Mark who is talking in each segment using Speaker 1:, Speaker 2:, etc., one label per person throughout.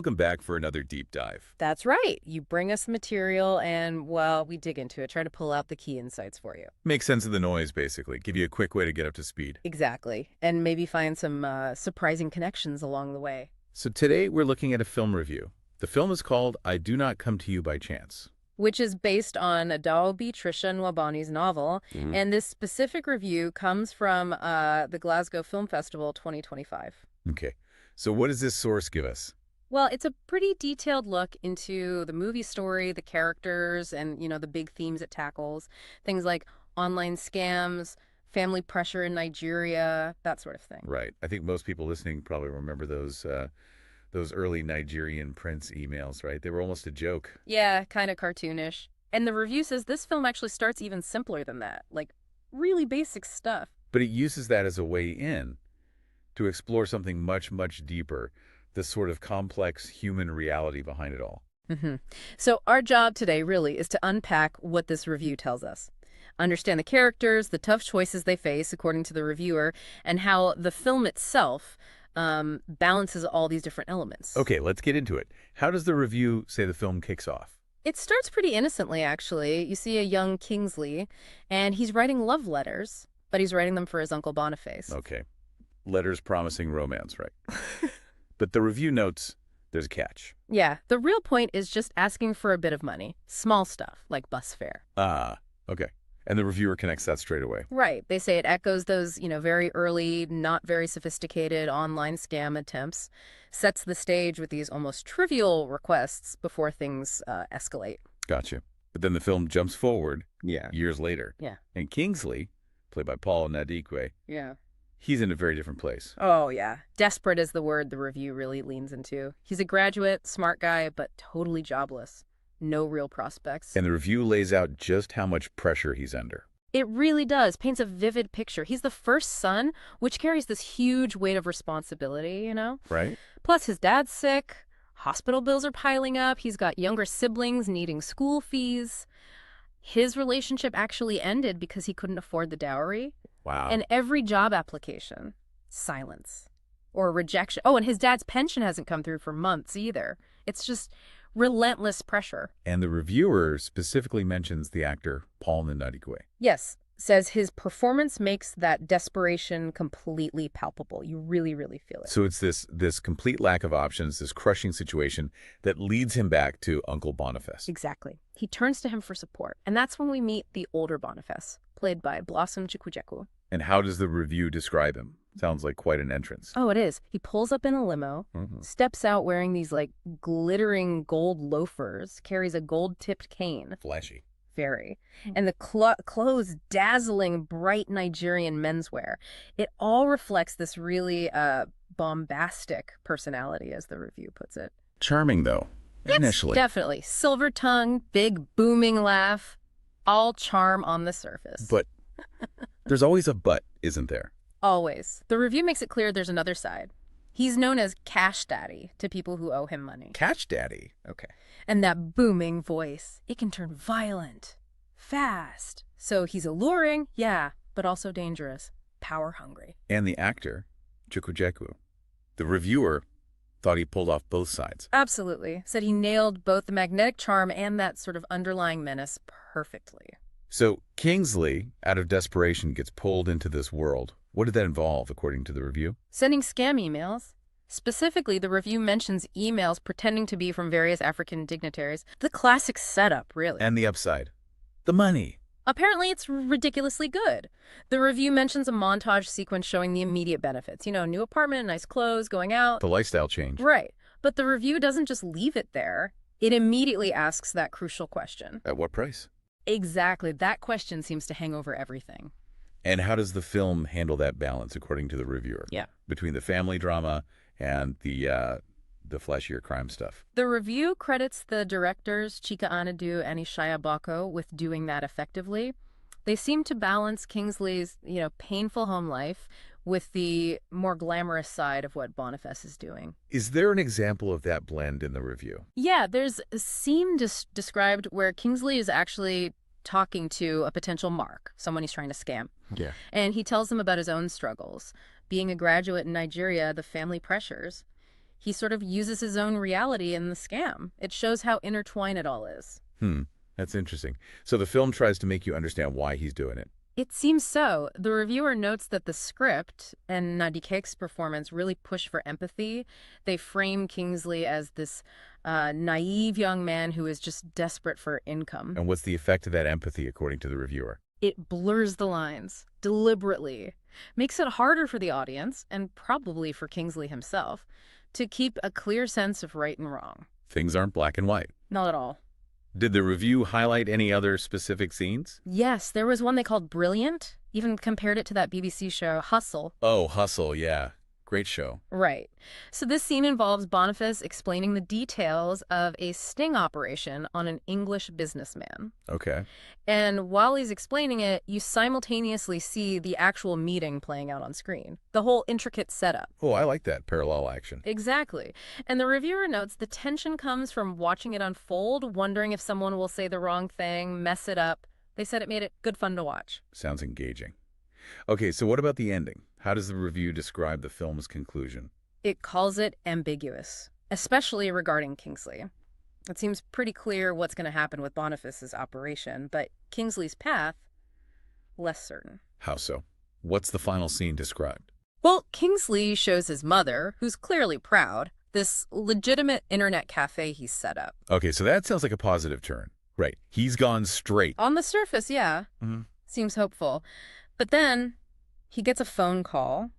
Speaker 1: welcome back for another deep dive.
Speaker 2: That's right. You bring us the material and, well, we dig into it, try to pull out the key insights for you.
Speaker 1: Make sense of the noise, basically. Give you a quick way to get up to speed.
Speaker 2: Exactly. And maybe find some surprising connections along the way.
Speaker 1: So today we're looking at a film review. The film is called I Do Not Come to You by Chance.
Speaker 2: Which is based on Adaobi Tricia Nwabani's novel. And this specific review comes from the Glasgow Film Festival 2025.
Speaker 1: Okay. So what does this source give us?
Speaker 2: Well, it's a pretty detailed look into the movie story, the characters, and, the big themes it tackles. Things like online scams, family pressure in Nigeria, that sort of thing.
Speaker 1: Right. I think most people listening probably remember those early Nigerian prince emails, right? They were almost a joke.
Speaker 2: Yeah, kind of cartoonish. And the review says this film actually starts even simpler than that, like really basic stuff.
Speaker 1: But it uses that as a way in to explore something much, much deeper, this sort of complex human reality behind it all.
Speaker 2: So our job today really is to unpack what this review tells us. Understand the characters, the tough choices they face, according to the reviewer, and how the film itself balances all these different elements.
Speaker 1: Okay, let's get into it. How does the review say the film kicks off?
Speaker 2: It starts pretty innocently, actually. You see a young Kingsley, and he's writing love letters, but he's writing them for his Uncle Boniface.
Speaker 1: Okay. Letters promising romance, right? But the review notes there's a catch.
Speaker 2: Yeah, the real point is just asking for a bit of money. Small stuff, like bus fare.
Speaker 1: Ah, okay. And the reviewer connects that straight away.
Speaker 2: Right. They say it echoes those, very early, not very sophisticated online scam attempts, sets the stage with these almost trivial requests before things escalate.
Speaker 1: Gotcha. But then the film jumps forward years later.
Speaker 2: Yeah.
Speaker 1: And Kingsley, played by Paul Nadikwe,
Speaker 2: Yeah.
Speaker 1: he's in a very different place.
Speaker 2: Oh, yeah. Desperate is the word the review really leans into. He's a graduate, smart guy, but totally jobless. No real prospects.
Speaker 1: And the review lays out just how much pressure he's under.
Speaker 2: It really does. Paints a vivid picture. He's the first son, which carries this huge weight of responsibility,
Speaker 1: Right?
Speaker 2: Plus, his dad's sick. Hospital bills are piling up. He's got younger siblings needing school fees. His relationship actually ended because he couldn't afford the dowry.
Speaker 1: Wow.
Speaker 2: And every job application, silence or rejection. Oh, and his dad's pension hasn't come through for months either. It's just relentless pressure.
Speaker 1: And the reviewer specifically mentions the actor Paul Nadikwe.
Speaker 2: Yes, says his performance makes that desperation completely palpable. You really, really feel it.
Speaker 1: So it's this complete lack of options, this crushing situation that leads him back to Uncle Boniface.
Speaker 2: Exactly. He turns to him for support. And that's when we meet the older Boniface, played by Blossom Chikujeku.
Speaker 1: And how does the review describe him? Sounds like quite an entrance.
Speaker 2: Oh, it is. He pulls up in a limo, steps out wearing these glittering gold loafers, carries a gold-tipped cane.
Speaker 1: Flashy.
Speaker 2: Very. And the clothes, dazzling, bright Nigerian menswear. It all reflects this really bombastic personality, as the review puts it.
Speaker 1: Charming, though, initially.
Speaker 2: Definitely. Silver tongue, big booming laugh, all charm on the surface.
Speaker 1: But there's always a but, isn't there?
Speaker 2: Always. The review makes it clear there's another side. He's known as Cash Daddy to people who owe him money.
Speaker 1: Catch Daddy. Okay.
Speaker 2: And that booming voice, it can turn violent, fast. So he's alluring, yeah, but also dangerous, power hungry.
Speaker 1: And the actor, Chikujeku. The reviewer thought he pulled off both sides.
Speaker 2: Absolutely. Said he nailed both the magnetic charm and that sort of underlying menace perfectly.
Speaker 1: So Kingsley, out of desperation, gets pulled into this world. What did that involve, according to the review?
Speaker 2: Sending scam emails. Specifically, the review mentions emails pretending to be from various African dignitaries. The classic setup, really.
Speaker 1: And the upside. The money.
Speaker 2: Apparently, it's ridiculously good. The review mentions a montage sequence showing the immediate benefits. New apartment, nice clothes, going out.
Speaker 1: The lifestyle change.
Speaker 2: Right. But the review doesn't just leave it there. It immediately asks that crucial question.
Speaker 1: At what price?
Speaker 2: Exactly. That question seems to hang over everything.
Speaker 1: And how does the film handle that balance, according to the reviewer?
Speaker 2: Yeah.
Speaker 1: Between the family drama and the flashier crime stuff.
Speaker 2: The review credits the directors Chika Anadu and Ishaya Bako with doing that effectively. They seem to balance Kingsley's, painful home life with the more glamorous side of what Boniface is doing.
Speaker 1: Is there an example of that blend in the review?
Speaker 2: Yeah, there's a scene described where Kingsley is actually talking to a potential mark, someone he's trying to scam.
Speaker 1: Yeah.
Speaker 2: And he tells him about his own struggles. Being a graduate in Nigeria, the family pressures. He sort of uses his own reality in the scam. It shows how intertwined it all is.
Speaker 1: That's interesting. So the film tries to make you understand why he's doing it.
Speaker 2: It seems so. The reviewer notes that the script and Nadikek's performance really push for empathy. They frame Kingsley as this naive young man who is just desperate for income.
Speaker 1: And what's the effect of that empathy, according to the reviewer?
Speaker 2: It blurs the lines, deliberately. Makes it harder for the audience, and probably for Kingsley himself, to keep a clear sense of right and wrong.
Speaker 1: Things aren't black and white.
Speaker 2: Not at all.
Speaker 1: Did the review highlight any other specific scenes?
Speaker 2: Yes, there was one they called Brilliant. Even compared it to that BBC show, Hustle.
Speaker 1: Oh, Hustle, yeah. Great show.
Speaker 2: Right. So this scene involves Boniface explaining the details of a sting operation on an English businessman.
Speaker 1: Okay.
Speaker 2: And while he's explaining it, you simultaneously see the actual meeting playing out on screen. The whole intricate setup.
Speaker 1: Oh, I like that parallel action.
Speaker 2: Exactly. And the reviewer notes the tension comes from watching it unfold, wondering if someone will say the wrong thing, mess it up. They said it made it good fun to watch.
Speaker 1: Sounds engaging. Okay, so what about the ending? How does the review describe the film's conclusion?
Speaker 2: It calls it ambiguous, especially regarding Kingsley. It seems pretty clear what's going to happen with Boniface's operation, but Kingsley's path, less certain.
Speaker 1: How so? What's the final scene described?
Speaker 2: Well, Kingsley shows his mother, who's clearly proud, this legitimate internet cafe he's set up.
Speaker 1: Okay, so that sounds like a positive turn. Right. He's gone straight.
Speaker 2: On the surface, yeah. Seems hopeful. But then he gets a phone call,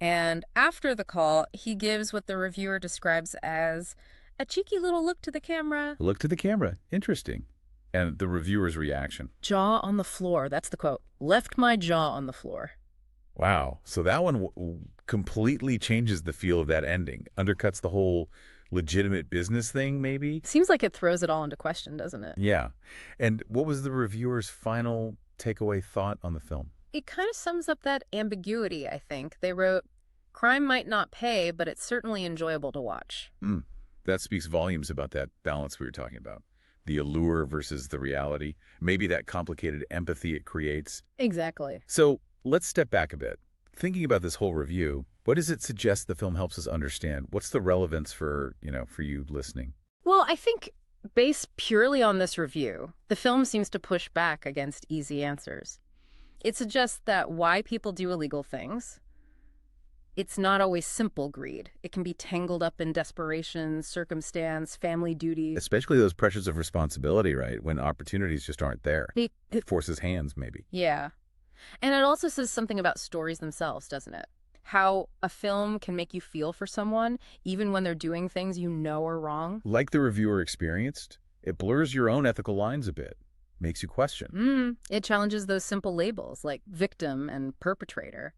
Speaker 2: and after the call, he gives what the reviewer describes as a cheeky little look to the camera.
Speaker 1: Look to the camera. Interesting. And the reviewer's reaction.
Speaker 2: Jaw on the floor. That's the quote. Left my jaw on the floor.
Speaker 1: Wow. So that one completely changes the feel of that ending. Undercuts the whole legitimate business thing, maybe?
Speaker 2: Seems like it throws it all into question, doesn't it?
Speaker 1: Yeah. And what was the reviewer's final takeaway thought on the film?
Speaker 2: It kind of sums up that ambiguity, I think. They wrote, crime might not pay, but it's certainly enjoyable to watch.
Speaker 1: That speaks volumes about that balance we were talking about. The allure versus the reality. Maybe that complicated empathy it creates.
Speaker 2: Exactly.
Speaker 1: So let's step back a bit. Thinking about this whole review, what does it suggest the film helps us understand? What's the relevance for you listening?
Speaker 2: Well, I think based purely on this review, the film seems to push back against easy answers. It suggests that why people do illegal things, it's not always simple greed. It can be tangled up in desperation, circumstance, family duty.
Speaker 1: Especially those pressures of responsibility, right? When opportunities just aren't there. It forces hands, maybe.
Speaker 2: Yeah. And it also says something about stories themselves, doesn't it? How a film can make you feel for someone, even when they're doing things you know are wrong.
Speaker 1: Like the reviewer experienced, it blurs your own ethical lines a bit. Makes you question.
Speaker 2: It challenges those simple labels like victim and perpetrator.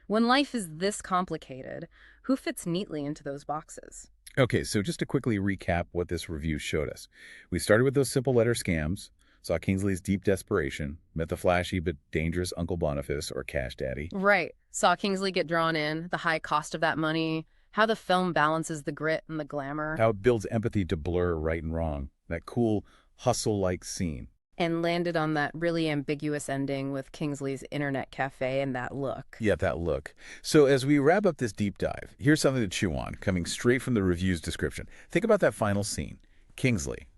Speaker 2: When life is this complicated, who fits neatly into those boxes?
Speaker 1: Okay, so just to quickly recap what this review showed us. We started with those simple letter scams, saw Kingsley's deep desperation, met the flashy but dangerous Uncle Boniface, or Cash Daddy.
Speaker 2: Right. Saw Kingsley get drawn in, the high cost of that money, how the film balances the grit and the glamour.
Speaker 1: How it builds empathy to blur right and wrong. That cool, hustle-like scene.
Speaker 2: And landed on that really ambiguous ending with Kingsley's internet cafe and that look.
Speaker 1: Yeah, that look. So as we wrap up this deep dive, here's something to chew on, coming straight from the review's description. Think about that final scene. Kingsley,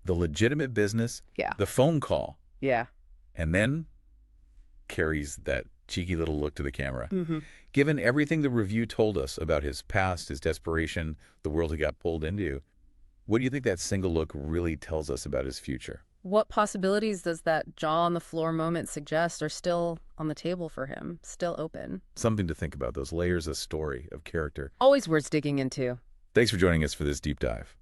Speaker 1: the legitimate business, the phone call.
Speaker 2: Yeah.
Speaker 1: And then carries that cheeky little look to the camera. Given everything the review told us about his past, his desperation, the world he got pulled into, what do you think that single look really tells us about his future?
Speaker 2: What possibilities does that jaw on the floor moment suggest are still on the table for him, still open?
Speaker 1: Something to think about, those layers of story, of character.
Speaker 2: Always worth digging into.
Speaker 1: Thanks for joining us for this deep dive.